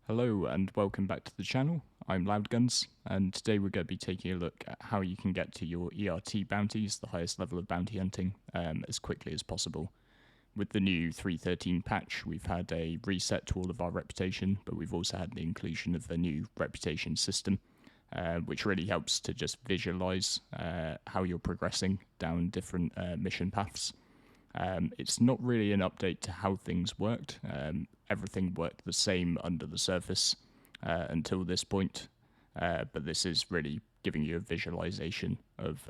Hello and welcome back to the channel. I'm Loudguns, and today we're going to be taking a look at how you can get to your ERT bounties, the highest level of bounty hunting, as quickly as possible. With the new 3.13 patch, we've had a reset to all of our reputation, but we've also had the inclusion of a new reputation system, which really helps to just visualize how you're progressing down different mission paths. It's not really an update to how things worked. Everything worked the same under the surface until this point, but this is really giving you a visualization of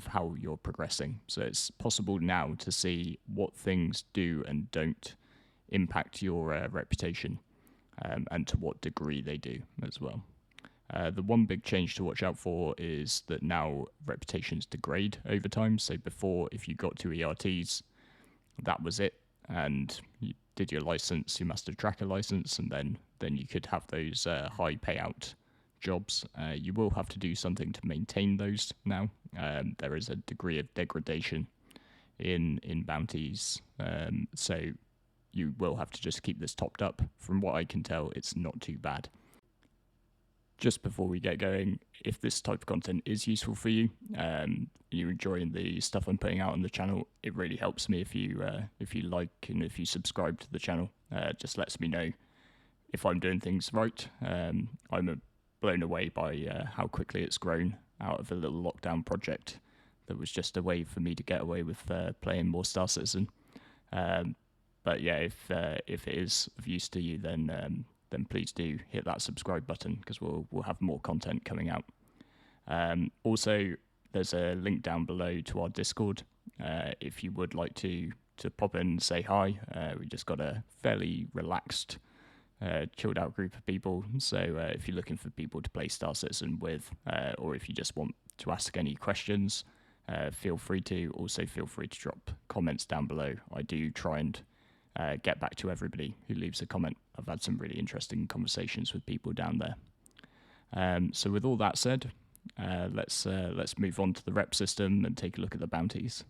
how you're progressing. So it's possible now to see what things do and don't impact your reputation, and to what degree they do as well. The one big change to watch out for is that now reputations degrade over time. So before, if you got to ERTs, that was it, and you did your license, your master tracker license, and then you could have those high payout jobs. You will have to do something to maintain those now. There is a degree of degradation in bounties, so you will have to just keep this topped up. From what I can tell, it's not too bad. Just before we get going, if this type of content is useful for you, you're enjoying the stuff I'm putting out on the channel, it really helps me if you like and if you subscribe to the channel. Just lets me know if I'm doing things right. I'm blown away by how quickly it's grown out of a little lockdown project that was just a way for me to get away with playing more Star Citizen. But yeah, if it is of use to you, then please do hit that subscribe button, because we'll have more content coming out. Also, there's a link down below to our Discord. If you would like to pop in and say hi, we just got a fairly relaxed, chilled out group of people. So if you're looking for people to play Star Citizen with, or if you just want to ask any questions, feel free to. Also, feel free to drop comments down below. I do try and get back to everybody who leaves a comment. I've had some really interesting conversations with people down there. So with all that said, let's move on to the rep system and take a look at the bounties.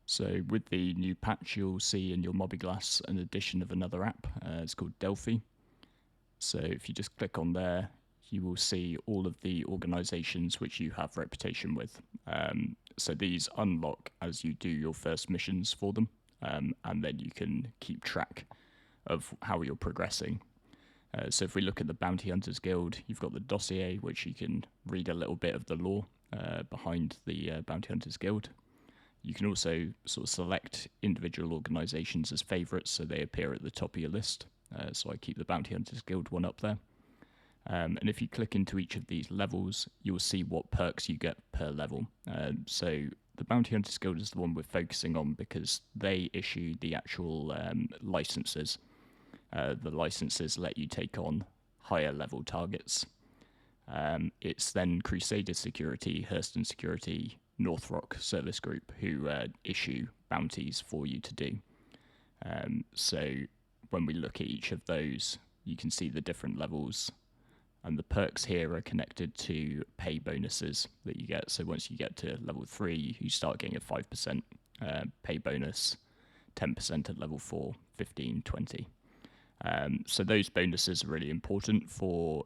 So with the new patch, you'll see in your Mobiglass an addition of another app. It's called Delphi. So if you just click on there, you will see all of the organizations which you have reputation with. So these unlock as you do your first missions for them, and then you can keep track of how you're progressing. So if we look at the Bounty Hunters Guild, you've got the dossier, which you can read a little bit of the lore behind the Bounty Hunters Guild. You can also sort of select individual organizations as favorites, so they appear at the top of your list. So I keep the Bounty Hunters Guild one up there. And if you click into each of these levels, you'll see what perks you get per level. So the Bounty Hunters Guild is the one we're focusing on because they issue the actual licenses. The licenses let you take on higher level targets. It's then Crusader Security, Hurston Security, Northrop Service Group who issue bounties for you to do. So when we look at each of those, you can see the different levels. And the perks here are connected to pay bonuses that you get. So once you get to level 3, you start getting a 5% pay bonus, 10% at level 4, 15, 20. So those bonuses are really important for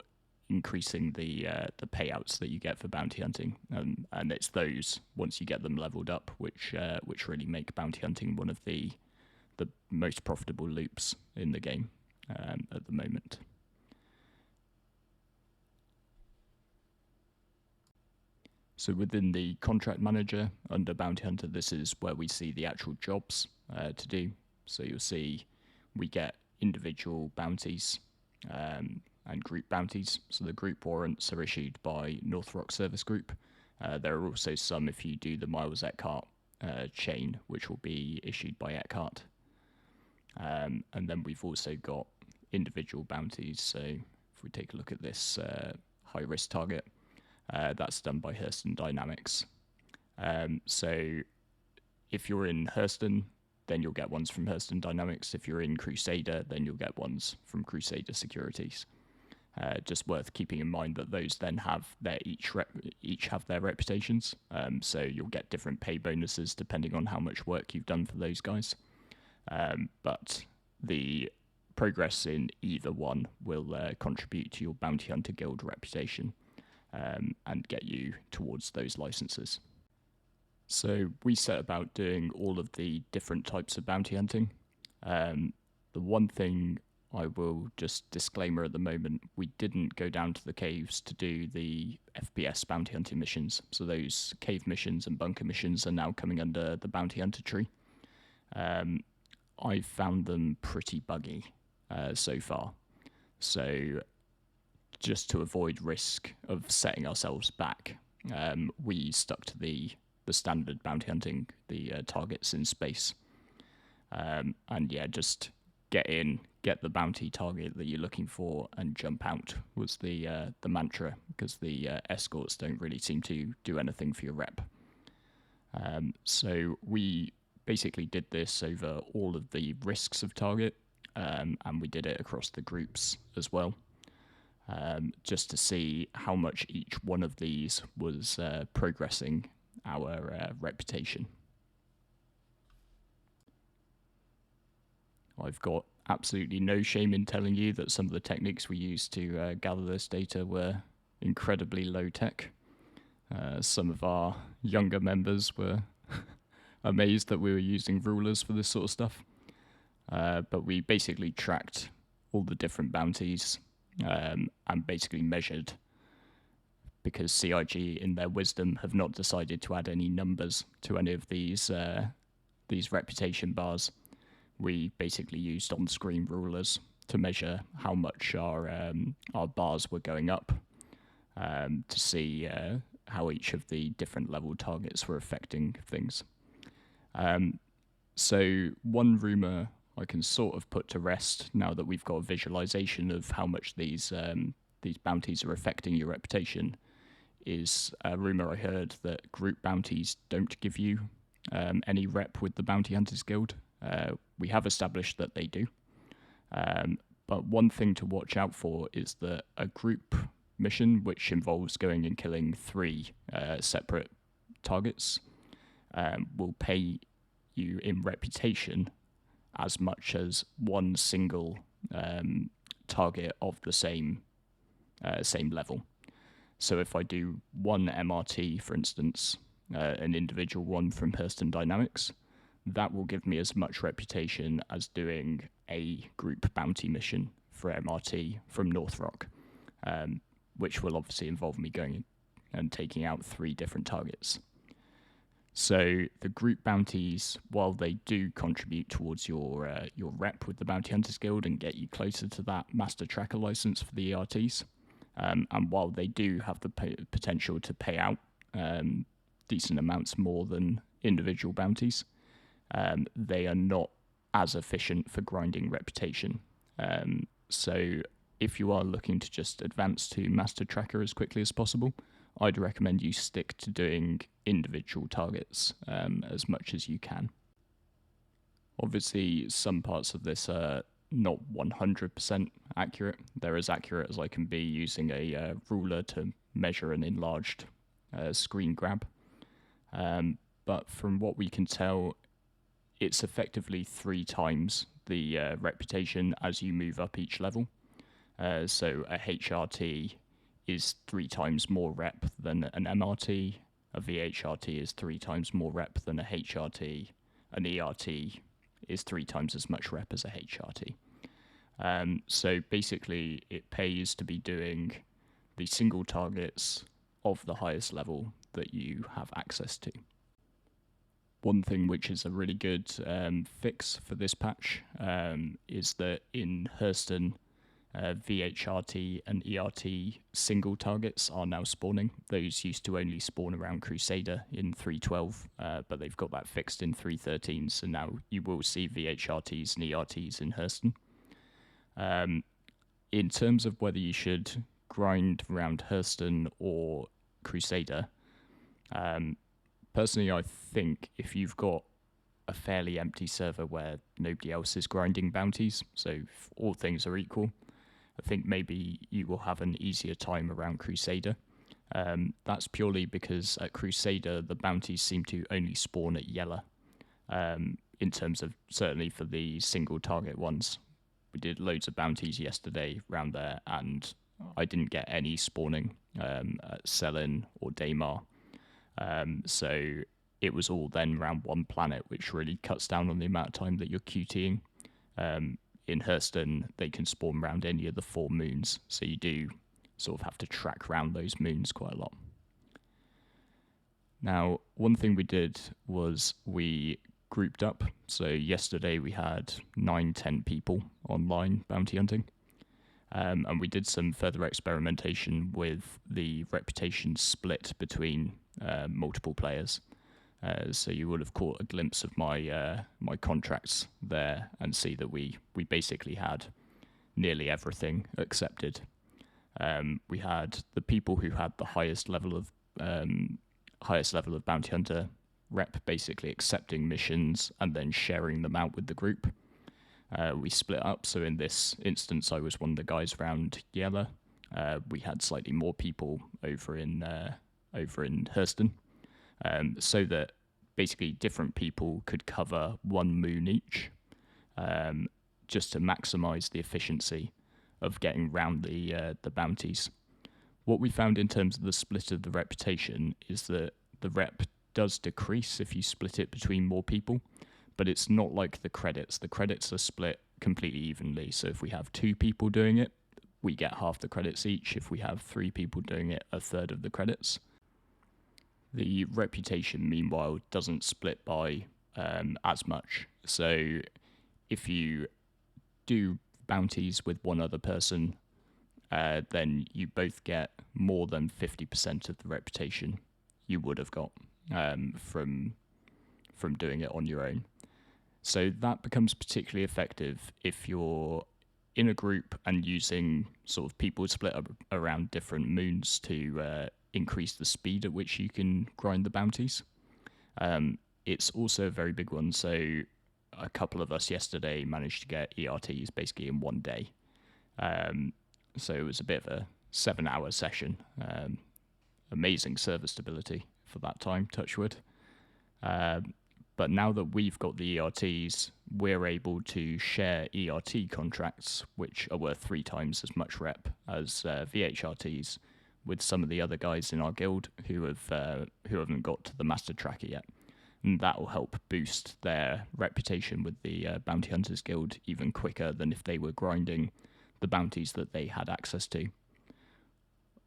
increasing the payouts that you get for bounty hunting. And it's those, once you get them leveled up, which really make bounty hunting one of the most profitable loops in the game at the moment. So within the contract manager under Bounty Hunter, this is where we see the actual jobs to do. So you'll see we get individual bounties and group bounties. So the group warrants are issued by Northrop Service Group. There are also some if you do the Miles Eckhart chain, which will be issued by Eckhart. And then we've also got individual bounties. So if we take a look at this high risk target, that's done by Hurston Dynamics. So if you're in Hurston, then you'll get ones from Hurston Dynamics. If you're in Crusader, then you'll get ones from Crusader Securities. Just worth keeping in mind that those then have their each have their reputations. So you'll get different pay bonuses depending on how much work you've done for those guys. But the progress in either one will contribute to your bounty hunter guild reputation and get you towards those licenses. So we set about doing all of the different types of bounty hunting. The one thing I will just disclaimer at the moment, we didn't go down to the caves to do the FPS bounty hunting missions. So those cave missions and bunker missions are now coming under the bounty hunter tree. I've found them pretty buggy so far. So just to avoid risk of setting ourselves back, we stuck to the standard bounty hunting, the targets in space. And yeah, just get in, get the bounty target that you're looking for, and jump out was the mantra, because the escorts don't really seem to do anything for your rep. So we basically did this over all of the risks of target, and we did it across the groups as well, just to see how much each one of these was progressing our reputation. I've got absolutely no shame in telling you that some of the techniques we used to gather this data were incredibly low tech. Some of our younger members were amazed that we were using rulers for this sort of stuff. But we basically tracked all the different bounties and basically measured, because CIG in their wisdom have not decided to add any numbers to any of these reputation bars. We basically used on-screen rulers to measure how much our bars were going up, to see how each of the different level targets were affecting things. So one rumor I can sort of put to rest now that we've got a visualization of how much these bounties are affecting your reputation is a rumor I heard that group bounties don't give you any rep with the Bounty Hunters Guild. We have established that they do. But one thing to watch out for is that a group mission, which involves going and killing 3 separate targets, will pay you in reputation as much as one single target of the same level. So if I do one MRT, for instance, an individual one from Hurston Dynamics, that will give me as much reputation as doing a group bounty mission for MRT from North Rock, which will obviously involve me going and taking out 3 different targets. So the group bounties, while they do contribute towards your rep with the Bounty Hunters Guild and get you closer to that Master Tracker license for the ERTs, and while they do have the potential to pay out decent amounts more than individual bounties, they are not as efficient for grinding reputation. So if you are looking to just advance to Master Tracker as quickly as possible, I'd recommend you stick to doing individual targets as much as you can. Obviously, some parts of this are not 100% accurate. They're as accurate as I can be using a ruler to measure an enlarged screen grab. But from what we can tell, it's effectively 3 times the reputation as you move up each level. So a HRT is 3 times more rep than an MRT, a VHRT is 3 times more rep than a HRT, an ERT is 3 times as much rep as a HRT. So basically it pays to be doing the single targets of the highest level that you have access to. One thing which is a really good fix for this patch is that in Hurston, VHRT and ERT single targets are now spawning. Those used to only spawn around Crusader in 3.12, but they've got that fixed in 3.13, so now you will see VHRTs and ERTs in Hurston. In terms of whether you should grind around Hurston or Crusader, personally I think if you've got a fairly empty server where nobody else is grinding bounties, so if all things are equal, I think maybe you will have an easier time around Crusader. That's purely because at Crusader, the bounties seem to only spawn at Yella. in terms of certainly for the single target ones. We did loads of bounties yesterday around there, and I didn't get any spawning at Selin or Daymar. So it was all then around one planet, which really cuts down on the amount of time that you're QTing. In Hurston, they can spawn around any of the 4 moons, so you do sort of have to track around those moons quite a lot. Now, one thing we did was we grouped up. So yesterday we had 9-10 people online bounty hunting. And we did some further experimentation with the reputation split between multiple players. So you would have caught a glimpse of my my contracts there and see that we basically had nearly everything accepted. We had the people who had the highest level of bounty hunter rep basically accepting missions and then sharing them out with the group. We split up, so in this instance I was one of the guys around Yella. We had slightly more people over in Hurston, so that basically different people could cover 1 moon each, just to maximise the efficiency of getting round the bounties. What we found in terms of the split of the reputation is that the rep does decrease if you split it between more people, but it's not like the credits. The credits are split completely evenly. So if we have 2 people doing it, we get half the credits each. If we have 3 people doing it, a third of the credits. The reputation, meanwhile, doesn't split by as much. So if you do bounties with one other person, then you both get more than 50% of the reputation you would have got from doing it on your own. So that becomes particularly effective if you're in a group and using sort of people split up around different moons to increase the speed at which you can grind the bounties. It's also a very big one. So a couple of us yesterday managed to get ERTs basically in 1 day. So it was a bit of a 7-hour session. Amazing server stability for that time, touch wood. But now that we've got the ERTs, we're able to share ERT contracts, which are worth 3 times as much rep as VHRTs, with some of the other guys in our guild who haven't got to the master tracker yet. And that will help boost their reputation with the Bounty Hunters Guild even quicker than if they were grinding the bounties that they had access to.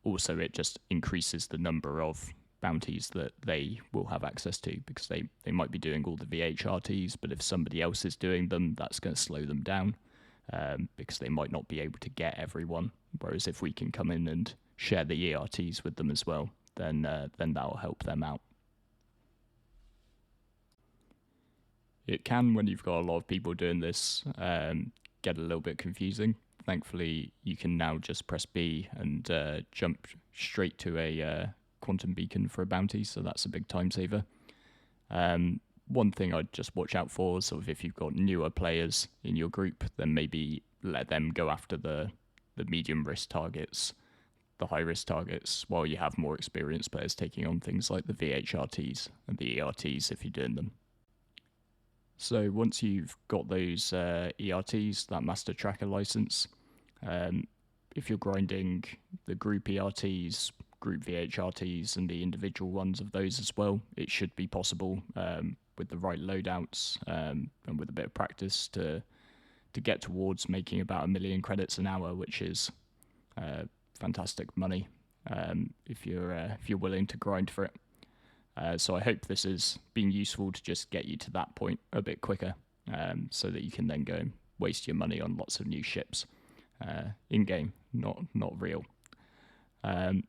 Also, it just increases the number of bounties that they will have access to, because they might be doing all the VHRTs, but if somebody else is doing them, that's going to slow them down, because they might not be able to get everyone. Whereas if we can come in and share the ERTs with them as well, then that will help them out. It can, when you've got a lot of people doing this, get a little bit confusing. Thankfully, you can now just press B and jump straight to a quantum beacon for a bounty, so that's a big time saver. One thing I'd just watch out for, sort of if you've got newer players in your group, then maybe let them go after the medium risk targets, the high risk targets, while you have more experienced players taking on things like the VHRTs and the ERTs if you're doing them. So once you've got those ERTs, that master tracker license, if you're grinding the group ERTs, group VHRTs, and the individual ones of those as well, it should be possible with the right loadouts and with a bit of practice to get towards making about 1 million credits an hour, which is fantastic money if you're willing to grind for it. So I hope this has been useful to just get you to that point a bit quicker, so that you can then go and waste your money on lots of new ships in-game, not real.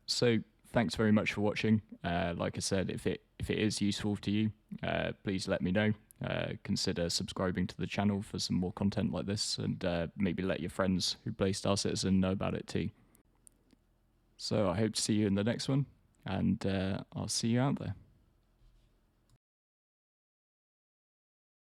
So thanks very much for watching. Like I said, if it is useful to you, please let me know. Consider subscribing to the channel for some more content like this, and maybe let your friends who play Star Citizen know about it too. So I hope to see you in the next one, and I'll see you out there.